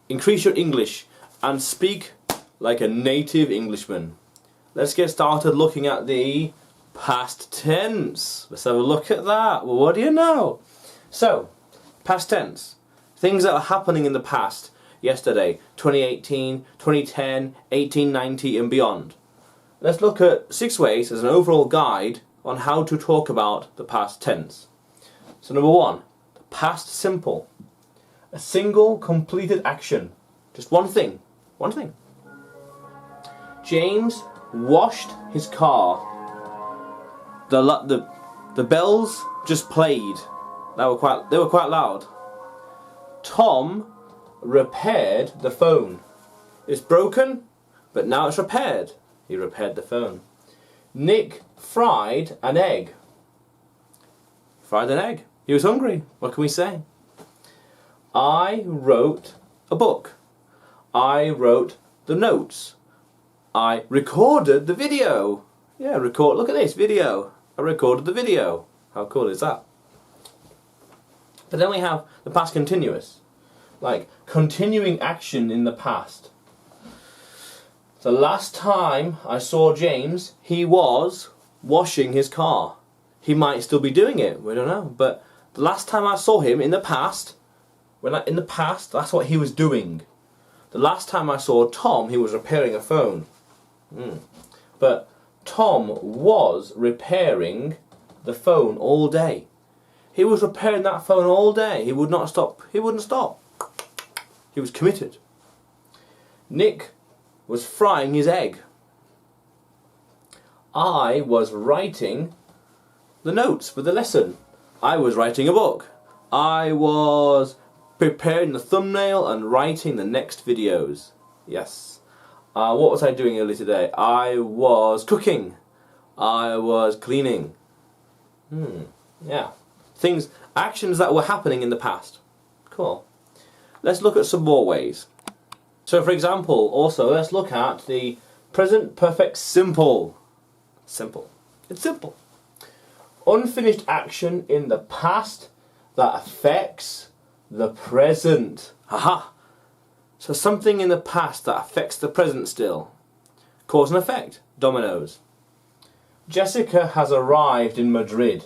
Increase your English and speak like a native Englishman. Let's get started looking at the past tense. Let's have a look at that. Well, what do you know? So, past tense. Things that are happening in the past. Yesterday, 2018, 2010, 1890 and beyond. Let's look at 6 ways as an overall guide on how to talk about the past tense. So number 1, the past simple. A single completed action. Just one thing. One thing. James washed his car. The bells just played. They were quite loud. Tom repaired the phone. It's broken, but now it's repaired. He repaired the phone. Nick fried an egg. Fried an egg. He was hungry. What can we say? I wrote a book. I wrote the notes. I recorded the video. Yeah, look at this video. I recorded the video. How cool is that? But then we have the past continuous. Like continuing action in the past. The last time I saw James, he was washing his car. He might still be doing it, we don't know. But the last time I saw him in the past, that's what he was doing. The last time I saw Tom, he was repairing a phone. But Tom was repairing the phone all day. He was repairing that phone all day. He would not stop. He wouldn't stop. He was committed. Nick was frying his egg. I was writing the notes for the lesson. I was writing a book. I was preparing the thumbnail and writing the next videos. Yes. What was I doing earlier today? I was cooking. I was cleaning. Yeah. Actions that were happening in the past. Cool. Let's look at some more ways. So for example, also let's look at the present perfect simple. Simple. It's simple. Unfinished action in the past that affects the present. Haha. So something in the past that affects the present still. Cause and effect. Dominoes. Jessica has arrived in Madrid.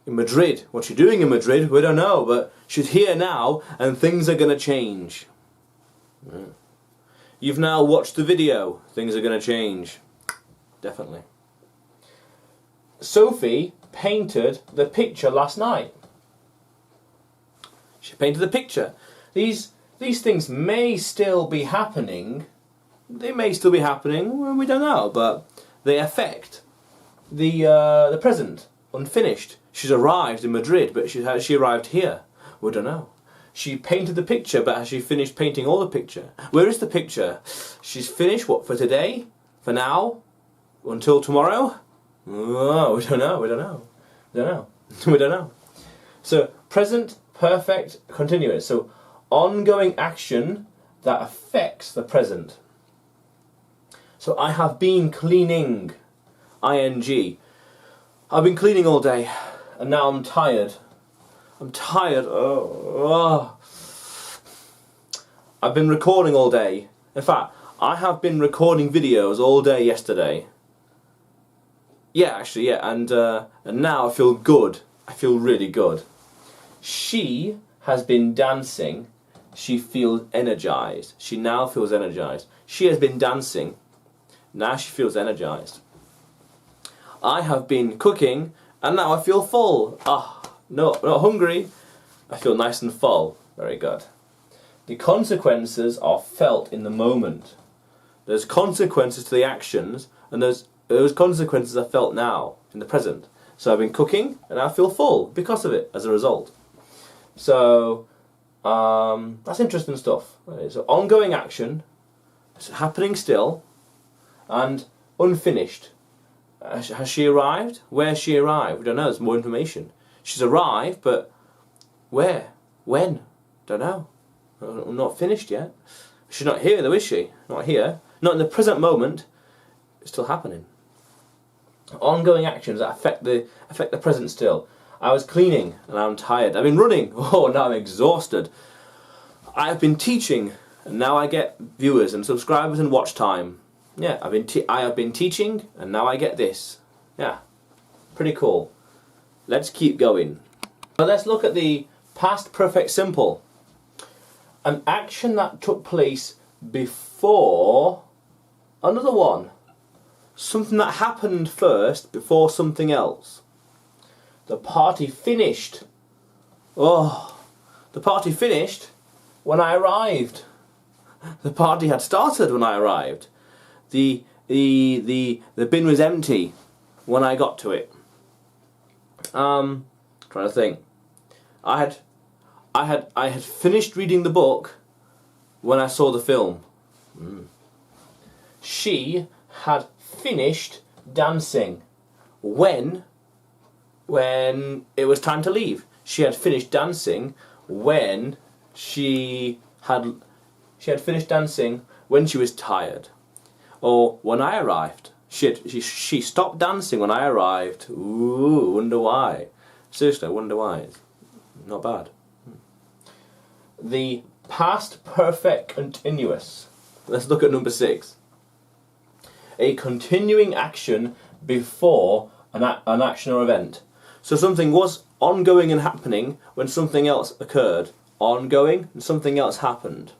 In Madrid. What's she doing in Madrid? We don't know, but she's here now and things are going to change. You've now watched the video. Things are going to change. Definitely. Sophie painted the picture last night. She painted the picture. These things may still be happening. They may still be happening. Well, we don't know, but they affect the present. Unfinished. She's arrived in Madrid, but has she arrived here? We don't know. She painted the picture, but has she finished painting all the picture? Where is the picture? She's finished, what, for today? For now? Until tomorrow? Oh, we don't know, we don't know. We don't know. We don't know. So, present perfect continuous. So, ongoing action that affects the present. So, I have been cleaning. ING. I've been cleaning all day, and now I'm tired. I'm tired. I've been recording all day. In fact, I have been recording videos all day yesterday. Yeah, actually, yeah, and now I feel good. I feel really good. She has been dancing. She feels energized. She now feels energized. She has been dancing. Now she feels energized. I have been cooking, and now I feel full. No, not hungry. I feel nice and full. Very good. The consequences are felt in the moment. There's consequences to the actions, and those consequences are felt now, in the present. So I've been cooking, and I feel full because of it, as a result. So, that's interesting stuff. So ongoing action, it's happening still, and unfinished. Has she arrived? Where's she arrived? We don't know, there's more information. She's arrived, but where? When? Don't know. Not finished yet. She's not here though, is she? Not here. Not in the present moment. It's still happening. Ongoing actions that affect the present still. I was cleaning and I'm tired. I've been running. Oh, now I'm exhausted. I have been teaching, and now I get viewers and subscribers and watch time. Yeah, I have been teaching, and now I get this. Yeah, pretty cool. Let's keep going. So let's look at the past perfect simple. An action that took place before another one. Something that happened first before something else. The party finished. Oh, the party finished when I arrived. The party had started when I arrived. The bin was empty when I got to it. Trying to think. I had finished reading the book when I saw the film. She had finished dancing when it was time to leave. She had finished dancing when she finished dancing when she was tired, or when I arrived. She stopped dancing when I arrived. Ooh, wonder why. Seriously, I wonder why. It's not bad. The past perfect continuous. Let's look at number 6. A continuing action before an action or event. So something was ongoing and happening when something else occurred. Ongoing and something else happened.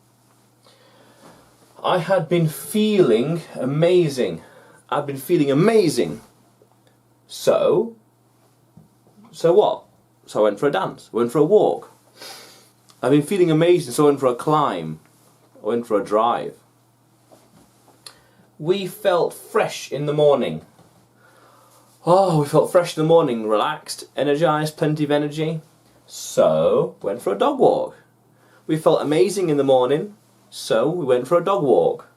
I had been feeling amazing. I've been feeling amazing. So what? So I went for a dance. I went for a walk. I've been feeling amazing, so I went for a climb. I went for a drive. We felt fresh in the morning. Oh, we felt fresh in the morning, relaxed, energized, plenty of energy. So, went for a dog walk. We felt amazing in the morning, so we went for a dog walk.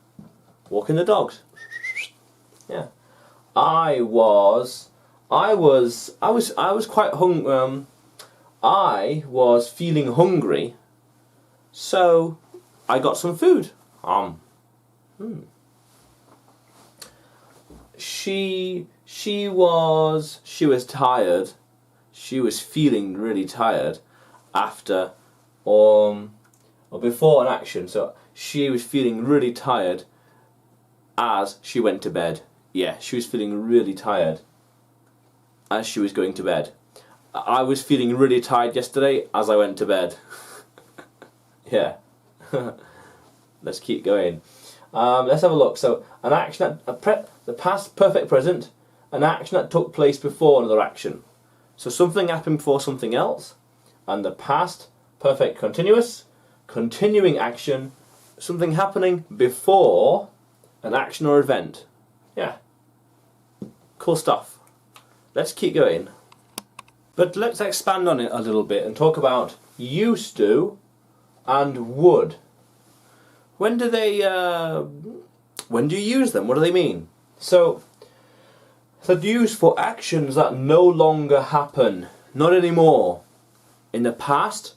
Walking the dogs. Yeah. I was quite hungry. I was feeling hungry, so I got some food. She was tired. She was feeling really tired after or before an action. So she was feeling really tired as she went to bed. Yeah, she was feeling really tired as she was going to bed. I was feeling really tired yesterday as I went to bed. Yeah. Let's keep going. Let's have a look. So, an action the past perfect present, an action that took place before another action. So something happened before something else, and the past perfect continuous, continuing action, something happening before an action or event. Yeah. Cool stuff. Let's keep going. But let's expand on it a little bit and talk about used to and would. When do you use them? What do they mean? So, they're used for actions that no longer happen. Not anymore. In the past,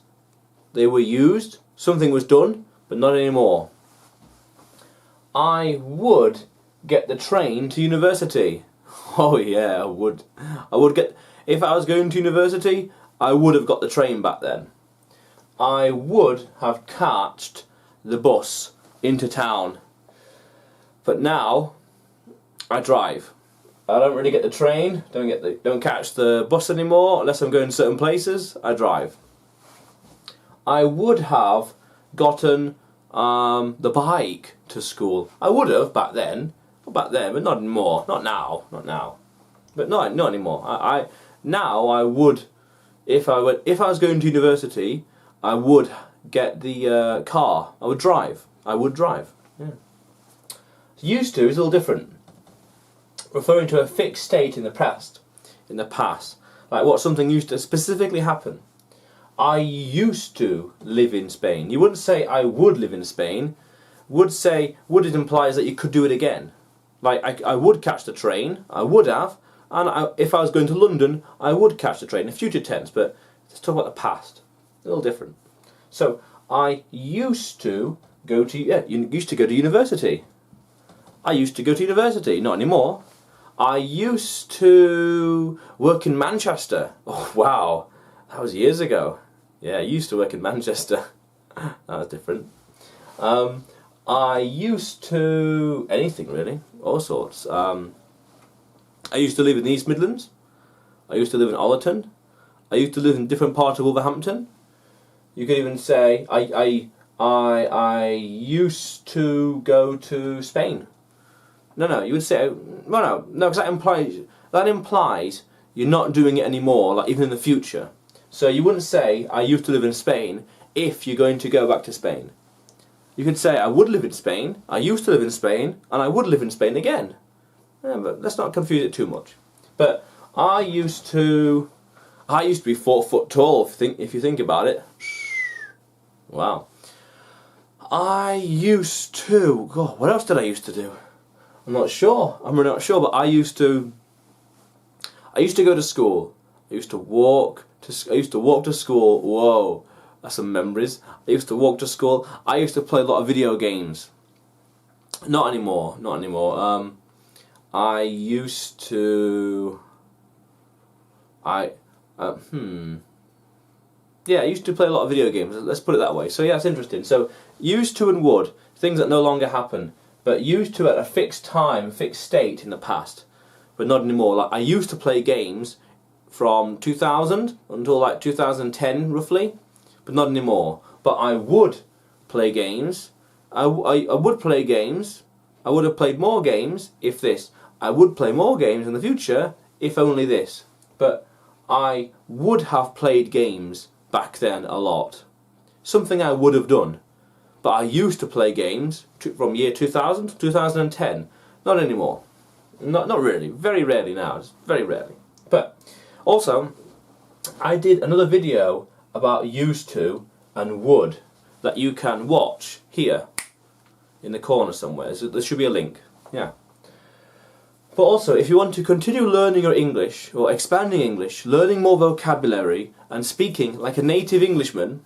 they were used, something was done, but not anymore. I would get the train to university. Oh yeah, I would. If I was going to university, I would have got the train back then. I would have catched the bus into town. But now, I drive. I don't really get the train, don't catch the bus anymore unless I'm going to certain places. I drive. I would have gotten the bike to school. I would have back then, but not anymore. Not now. But not anymore. Now I would, if I was going to university, I would get the car. I would drive. Yeah. Used to is a little different, referring to a fixed state in the past. Like what something used to specifically happen. I used to live in Spain. You wouldn't say I would live in Spain. Would it implies that you could do it again. Like I would catch the train. I would have. And if I was going to London, I would catch the train in future tense. But let's talk about the past. A little different. So I used to go to university. I used to go to university. Not anymore. I used to work in Manchester. Oh wow, that was years ago. Yeah, I used to work in Manchester. That was different. I used to... anything really, all sorts. I used to live in the East Midlands. I used to live in Ollerton. I used to live in different parts of Wolverhampton. You could even say I used to go to Spain. No, you would say no, because that implies you're not doing it anymore, like even in the future. So you wouldn't say I used to live in Spain if you're going to go back to Spain. You could say I would live in Spain, I used to live in Spain, and I would live in Spain again. Yeah, but let's not confuse it too much. But I used to be 4 foot tall, if you think about it. Wow. I used to... God, what else did I used to do? I'm not sure. I'm really not sure, but I used to go to school. I used to walk to school. Whoa, that's some memories. I used to walk to school. I used to play a lot of video games. Not anymore. I used to... Yeah, I used to play a lot of video games, let's put it that way. So yeah, it's interesting. So, used to and would, things that no longer happen, but used to at a fixed time, fixed state in the past, but not anymore. Like, I used to play games from 2000 until like 2010, roughly, but not anymore. But I would play games, I would play games, I would have played more games if this. I would play more games in the future if only this. But I would have played games back then a lot. Something I would have done. But I used to play games from year 2000 to 2010. Not anymore. Not really. Very rarely now. Just very rarely. But also, I did another video about used to and would that you can watch here in the corner somewhere. So there should be a link. Yeah. But also, if you want to continue learning your English, or expanding English, learning more vocabulary, and speaking like a native Englishman,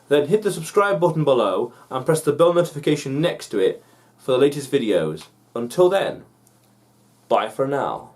then hit the subscribe button below and press the bell notification next to it for the latest videos. Until then, bye for now.